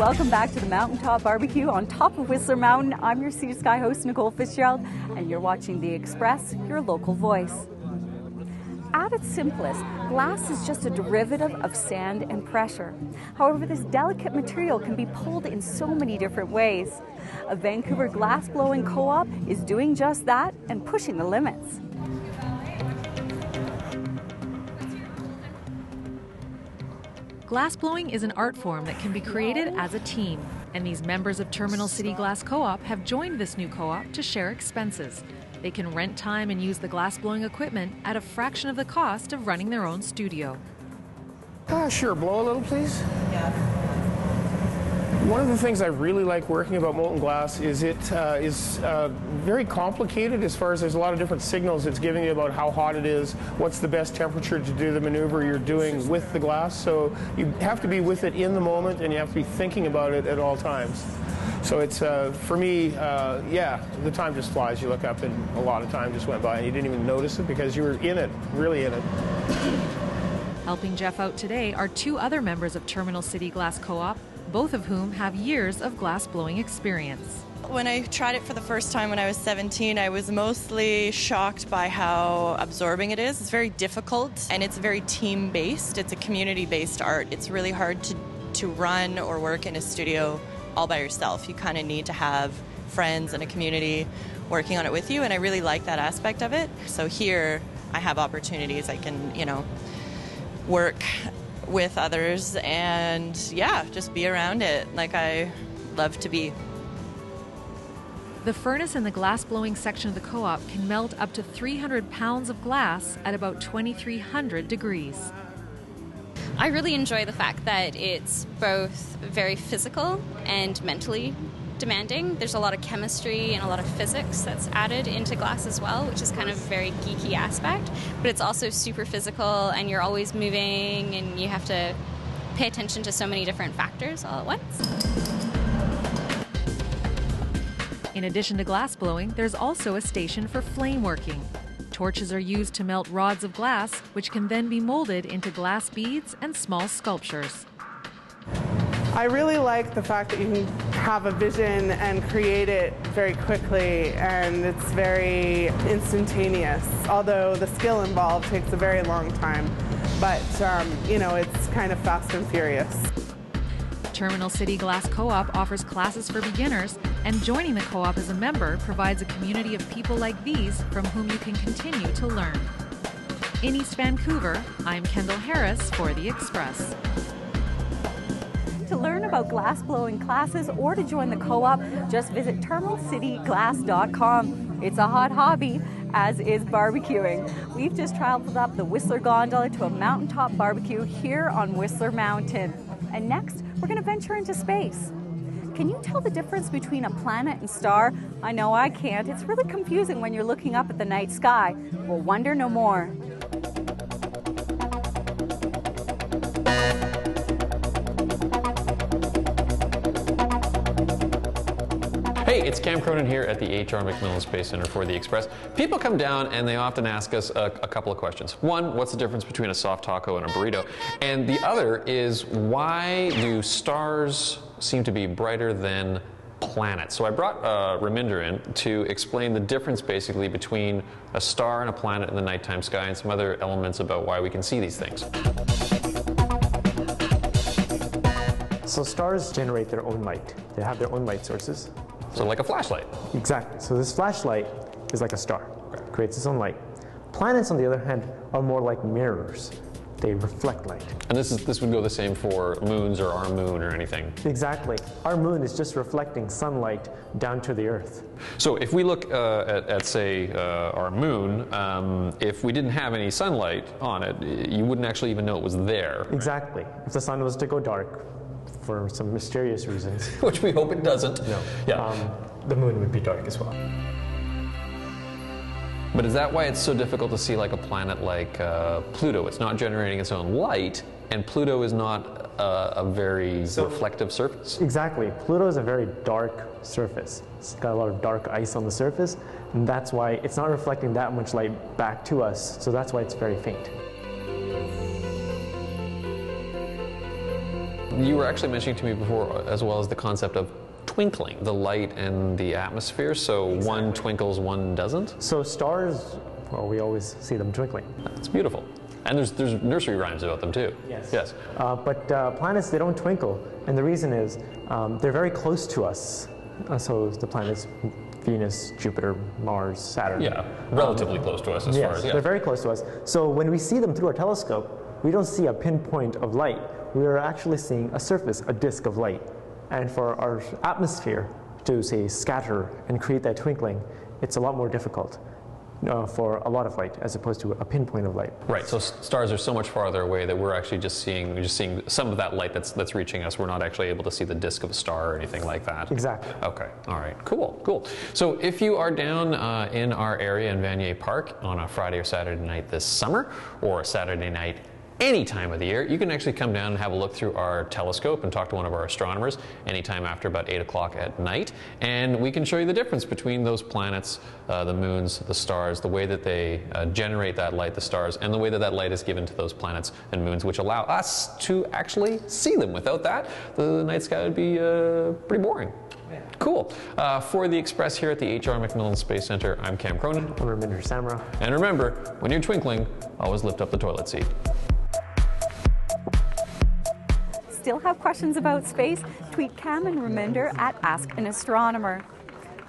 Welcome back to the Mountaintop Barbecue on top of Whistler Mountain. I'm your Sea to Sky host, Nicole Fitzgerald, and you're watching The Express, your local voice. At its simplest, glass is just a derivative of sand and pressure. However, this delicate material can be pulled in so many different ways. A Vancouver glass-blowing co-op is doing just that and pushing the limits. Glassblowing is an art form that can be created as a team, and these members of Terminal City Glass Co-op have joined this new co-op to share expenses. They can rent time and use the glassblowing equipment at a fraction of the cost of running their own studio. Sure, blow a little, please. Yeah. One of the things I really like working about molten glass is it is very complicated as far as there's a lot of different signals it's giving you about how hot it is, what's the best temperature to do the maneuver you're doing with the glass. So you have to be with it in the moment and you have to be thinking about it at all times. So it's, for me, yeah, the time just flies. You look up and a lot of time just went by and you didn't even notice it because you were in it, really in it. Helping Jeff out today are two other members of Terminal City Glass Co-op, both of whom have years of glass-blowing experience. When I tried it for the first time when I was 17, I was mostly shocked by how absorbing it is. It's very difficult and it's very team-based. It's a community-based art. It's really hard to run or work in a studio all by yourself. You kind of need to have friends and a community working on it with you, and I really like that aspect of it. So here I have opportunities. I can, work with others and yeah, just be around it like I love to be. The furnace in the glass-blowing section of the co-op can melt up to 300 pounds of glass at about 2,300 degrees. I really enjoy the fact that it's both very physical and mentally demanding. There's a lot of chemistry and a lot of physics that's added into glass as well, which is kind of a very geeky aspect, but it's also super physical and you're always moving and you have to pay attention to so many different factors all at once. In addition to glass blowing, there's also a station for flame working. Torches are used to melt rods of glass, which can then be molded into glass beads and small sculptures. I really like the fact that you can have a vision and create it very quickly, and it's very instantaneous, although the skill involved takes a very long time. But, it's kind of fast and furious. Terminal City Glass Co-op offers classes for beginners, and joining the co-op as a member provides a community of people like these from whom you can continue to learn. In East Vancouver, I'm Kendall Harris for The Express. To learn about glass-blowing classes or to join the co-op, just visit terminalcityglass.com. It's a hot hobby, as is barbecuing. We've just traveled up the Whistler Gondola to a mountaintop barbecue here on Whistler Mountain. And next, we're going to venture into space. Can you tell the difference between a planet and star? I know I can't. It's really confusing when you're looking up at the night sky. Well, wonder no more. Hey, it's Cam Cronin here at the HR McMillan Space Centre for The Express. People come down and they often ask us a couple of questions. One, what's the difference between a soft taco and a burrito? And the other is, why do stars seem to be brighter than planets? So I brought Raminder in to explain the difference basically between a star and a planet in the nighttime sky and some other elements about why we can see these things. So stars generate their own light. They have their own light sources. So like a flashlight. Exactly. So this flashlight is like a star. It creates its own light. Planets, on the other hand, are more like mirrors. They reflect light. And this would go the same for moons or our moon or anything. Exactly. Our moon is just reflecting sunlight down to the Earth. So if we look at say, our moon, if we didn't have any sunlight on it, you wouldn't actually even know it was there. Exactly. If the sun was to go dark, for some mysterious reasons. Which we hope it doesn't. No. Yeah. The moon would be dark as well. But is that why it's so difficult to see like a planet like Pluto? It's not generating its own light, and Pluto is not a very reflective surface? Exactly. Pluto is a very dark surface. It's got a lot of dark ice on the surface, and that's why it's not reflecting that much light back to us, so that's why it's very faint. you were actually mentioning to me before, as well as the concept of twinkling, the light and the atmosphere. So one twinkles, one doesn't? So stars, well, we always see them twinkling. That's beautiful. And there's nursery rhymes about them too. Yes. But planets, they don't twinkle. And the reason is they're very close to us. So the planets Venus, Jupiter, Mars, Saturn. Yeah, relatively close to us as far as, they're very close to us. So when we see them through our telescope, we don't see a pinpoint of light. We are actually seeing a surface, a disk of light. And for our atmosphere to, say, scatter and create that twinkling, it's a lot more difficult for a lot of light as opposed to a pinpoint of light. Right, so stars are so much farther away that we're actually just seeing some of that light that's reaching us. We're not actually able to see the disk of a star or anything like that. Exactly. Okay, all right, cool. So if you are down in our area in Vanier Park on a Friday or Saturday night this summer, or a Saturday night any time of the year, you can actually come down and have a look through our telescope and talk to one of our astronomers anytime after about 8 o'clock at night, and we can show you the difference between those planets, the moons, the stars, the way that they generate that light, the stars, and the way that that light is given to those planets and moons, which allow us to actually see them. Without that, the night sky would be pretty boring. Cool. For the Express here at the HR McMillan Space Centre, I'm Cam Cronin. I'm Raminder Samra. And remember, when you're twinkling, always lift up the toilet seat. Still have questions about space? Tweet Cam and Raminder at Ask an Astronomer.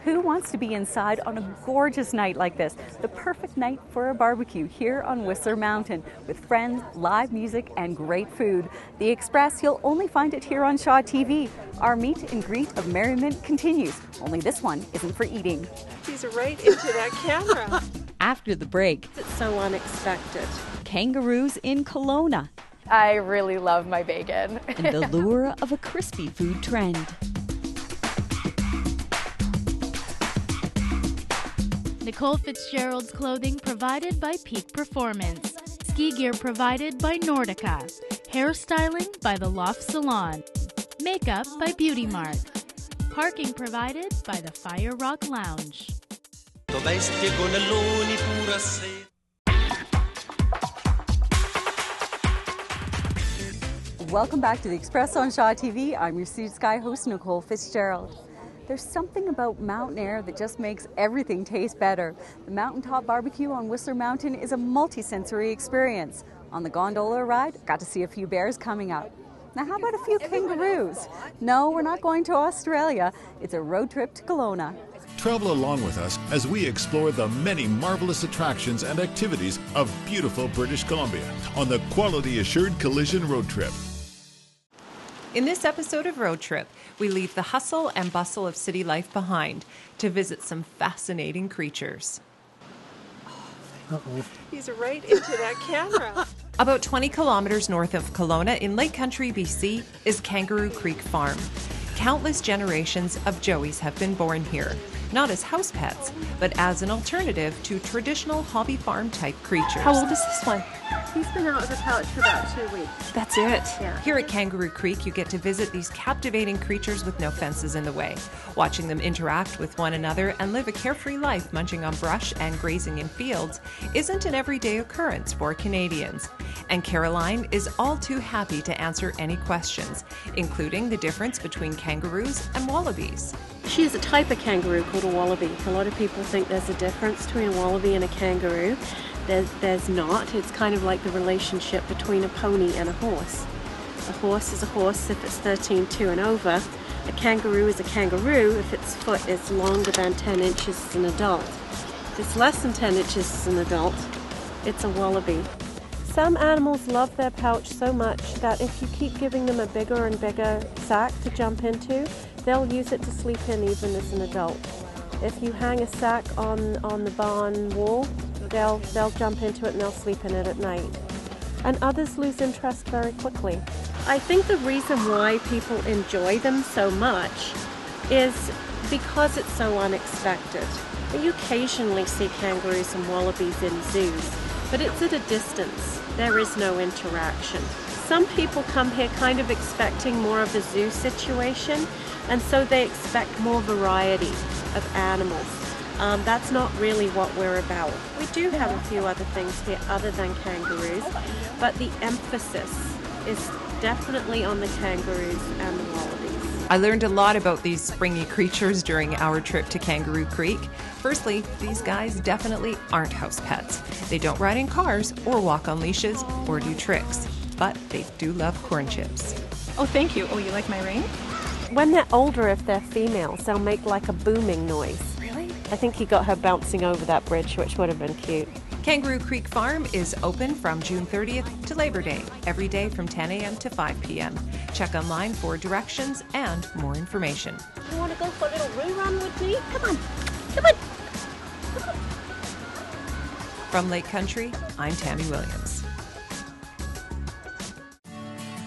Who wants to be inside on a gorgeous night like this? The perfect night for a barbecue here on Whistler Mountain with friends, live music, and great food. The Express, you'll only find it here on Shaw TV. Our meet and greet of merriment continues, only this one isn't for eating. He's right into that camera. After the break, It's so unexpected. kangaroos in Kelowna, I really love my bacon. and the lure of a crispy food trend. Nicole Fitzgerald's clothing provided by Peak Performance. Ski gear provided by Nordica. Hairstyling by The Loft Salon. Makeup by Beauty Mart. Parking provided by the Fire Rock Lounge. Welcome back to the Express on Shaw TV. I'm your Sea Sky host, Nicole Fitzgerald. There's something about mountain air that just makes everything taste better. The Mountaintop Barbecue on Whistler Mountain is a multi-sensory experience. On the gondola ride, got to see a few bears coming up. Now how about a few kangaroos? No, we're not going to Australia. It's a road trip to Kelowna. Travel along with us as we explore the many marvelous attractions and activities of beautiful British Columbia on the Quality Assured Collision Road Trip. In this episode of Road Trip, we leave the hustle and bustle of city life behind to visit some fascinating creatures. He's right into that camera. About 20 kilometers north of Kelowna in Lake Country, BC, is Kangaroo Creek Farm. Countless generations of joeys have been born here, not as house pets, but as an alternative to traditional hobby farm type creatures. How old is this one? He's been out of the pouch for about 2 weeks. That's it. Yeah. Here at Kangaroo Creek, you get to visit these captivating creatures with no fences in the way. Watching them interact with one another and live a carefree life munching on brush and grazing in fields isn't an everyday occurrence for Canadians. And Caroline is all too happy to answer any questions, including the difference between kangaroos and wallabies. She is a type of kangaroo called a wallaby. A lot of people think there's a difference between a wallaby and a kangaroo. There's not. It's kind of like the relationship between a pony and a horse. A horse is a horse if it's 13.2 and over. A kangaroo is a kangaroo if its foot is longer than 10 inches as an adult. If it's less than 10 inches as an adult, it's a wallaby. Some animals love their pouch so much that if you keep giving them a bigger and bigger sack to jump into, they'll use it to sleep in even as an adult. If you hang a sack on the barn wall, they'll jump into it and they'll sleep in it at night. And others lose interest very quickly. I think the reason why people enjoy them so much is because it's so unexpected. You occasionally see kangaroos and wallabies in zoos, but it's at a distance. There is no interaction. Some people come here kind of expecting more of a zoo situation, and so they expect more variety of animals. That's not really what we're about. We do have a few other things here other than kangaroos, but the emphasis is definitely on the kangaroos and the wallabies. I learned a lot about these springy creatures during our trip to Kangaroo Creek. Firstly, these guys definitely aren't house pets. They don't ride in cars or walk on leashes or do tricks, but they do love corn chips. Oh, thank you. Oh, you like my ring? When they're older, if they're females, they'll make like a booming noise. Really? I think he got her bouncing over that bridge, which would have been cute. Kangaroo Creek Farm is open from June 30th to Labor Day, every day from 10 a.m. to 5 p.m. Check online for directions and more information. You want to go for a little rerun with me? Come on, come on. From Lake Country, I'm Tamie Williams.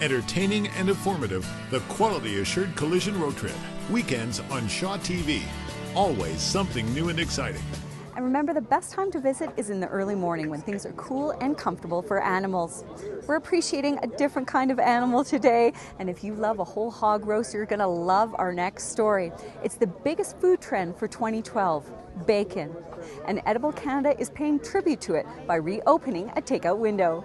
Entertaining and informative, the Quality Assured Collision Road Trip. Weekends on Shaw TV. Always something new and exciting. And remember, the best time to visit is in the early morning when things are cool and comfortable for animals. We're appreciating a different kind of animal today, and if you love a whole hog roast, you're going to love our next story. It's the biggest food trend for 2012, bacon. And Edible Canada is paying tribute to it by reopening a takeout window.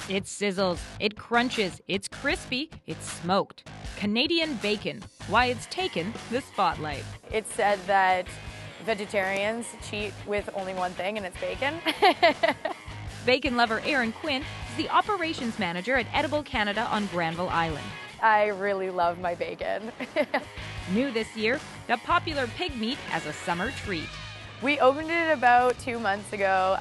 It sizzles, it crunches, it's crispy, it's smoked. Canadian bacon, why it's taken the spotlight. It's said that vegetarians cheat with only one thing, and it's bacon. Bacon lover Erin Quinn is the operations manager at Edible Canada on Granville Island. I really love my bacon. New this year, the popular pig meat as a summer treat. We opened it about 2 months ago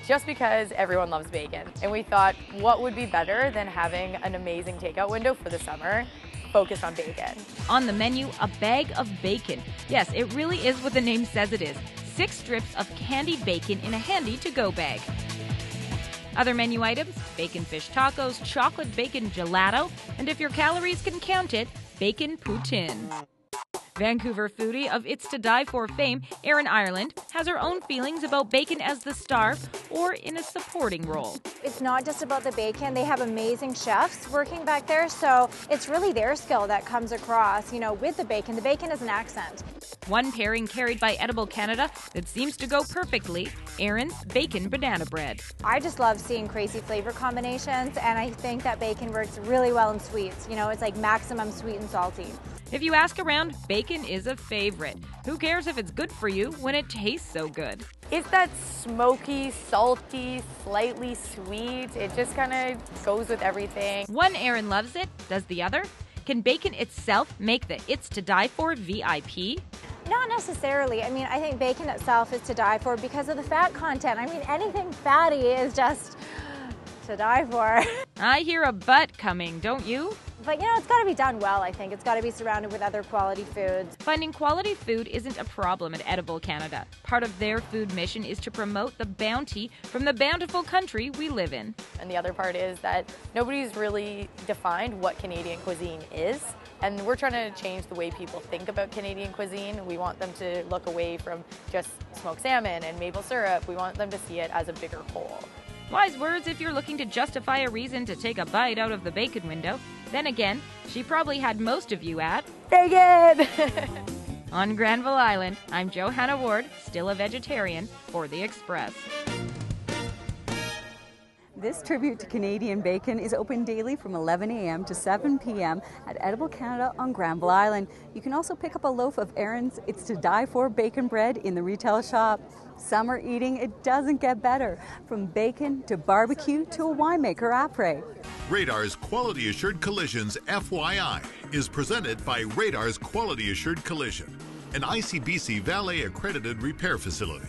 just because everyone loves bacon. And we thought, what would be better than having an amazing takeout window for the summer focused on bacon? On the menu, a bag of bacon. Yes, it really is what the name says it is. 6 strips of candied bacon in a handy to-go bag. Other menu items, bacon fish tacos, chocolate bacon gelato, and if your calories can count it, bacon poutine. Vancouver foodie of It's to Die For fame, Erin Ireland, has her own feelings about bacon as the star or in a supporting role. It's not just about the bacon. They have amazing chefs working back there, so it's really their skill that comes across, with the bacon. The bacon is an accent. One pairing carried by Edible Canada that seems to go perfectly, Erin's bacon banana bread. I just love seeing crazy flavor combinations, and I think that bacon works really well in sweets. It's like maximum sweet and salty. If you ask around, bacon is a favorite. Who cares if it's good for you when it tastes so good? It's that smoky, salty, slightly sweet. It just kind of goes with everything. One Erin loves it, does the other? Can bacon itself make the It's to Die For VIP? Not necessarily. I think bacon itself is to die for because of the fat content. Anything fatty is just to die for. I hear a but coming, don't you? But it's got to be done well, I think. It's got to be surrounded with other quality foods. Finding quality food isn't a problem at Edible Canada. Part of their food mission is to promote the bounty from the bountiful country we live in. And the other part is that nobody's really defined what Canadian cuisine is. And we're trying to change the way people think about Canadian cuisine. We want them to look away from just smoked salmon and maple syrup. We want them to see it as a bigger whole. Wise words if you're looking to justify a reason to take a bite out of the bacon window. Then again, she probably had most of you at bacon! On Granville Island, I'm Johanna Ward, still a vegetarian, for The Express. This tribute to Canadian bacon is open daily from 11 a.m. to 7 p.m. at Edible Canada on Granville Island. You can also pick up a loaf of Erin's It's to Die For bacon bread in the retail shop. Summer eating, it doesn't get better. From bacon to barbecue to a winemaker après. Radar's Quality Assured Collisions FYI is presented by Radar's Quality Assured Collision, an ICBC Valet accredited repair facility.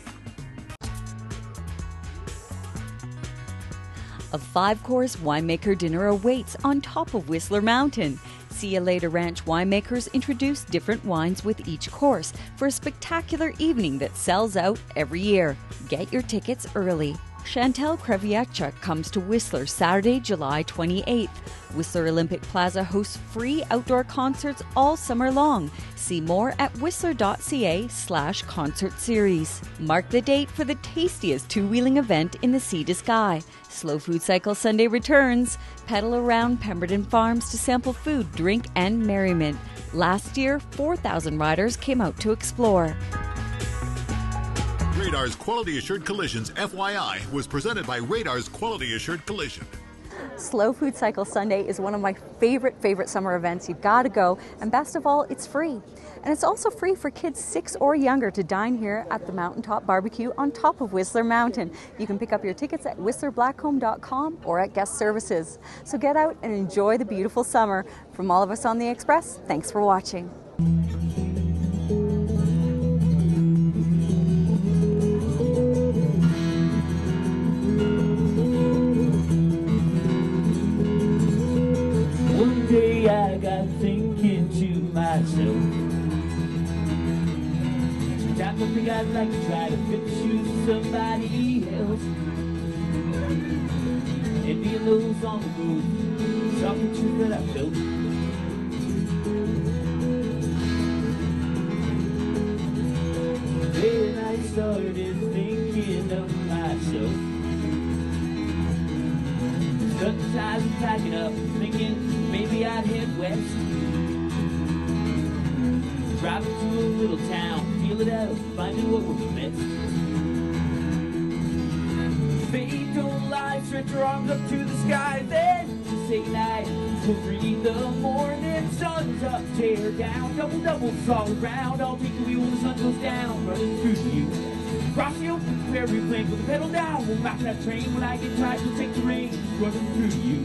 A 5-course winemaker dinner awaits on top of Whistler Mountain. See Ya Later Ranch winemakers introduce different wines with each course for a spectacular evening that sells out every year. Get your tickets early. Chantel Crevietchuk comes to Whistler Saturday, July 28th. Whistler Olympic Plaza hosts free outdoor concerts all summer long. See more at whistler.ca/concert series. Mark the date for the tastiest two-wheeling event in the Sea to Sky. Slow Food Cycle Sunday returns. Pedal around Pemberton Farms to sample food, drink, and merriment. Last year, 4,000 riders came out to explore. Radar's Quality Assured Collisions FYI was presented by Radar's Quality Assured Collision. Slow Food Cycle Sunday is one of my favorite summer events. You've got to go, and best of all, it's free. And it's also free for kids 6 or younger to dine here at the Mountaintop Barbecue on top of Whistler Mountain. You can pick up your tickets at whistlerblackcomb.com or at guest services. So get out and enjoy the beautiful summer. From all of us on The Express, thanks for watching. One day I got thinking to myself, I don't think I'd like to try to fit the shoes of somebody else. And being those on the road, talking truth that I felt. Then I started thinking of myself. Cutting ties and packing up, thinking maybe I'd head west. Driving to a little town, feel it out, finding what we're missed. Fate don't lie, stretch your arms up to the sky, then say night. Till 3 in the morning, sun's up, tear down, doubles all around. I'll take the wheel when the sun goes down, running through you. Cross the open prairie plain with the pedal down. We'll rock that train when I get tired, we'll take the reins, running through you.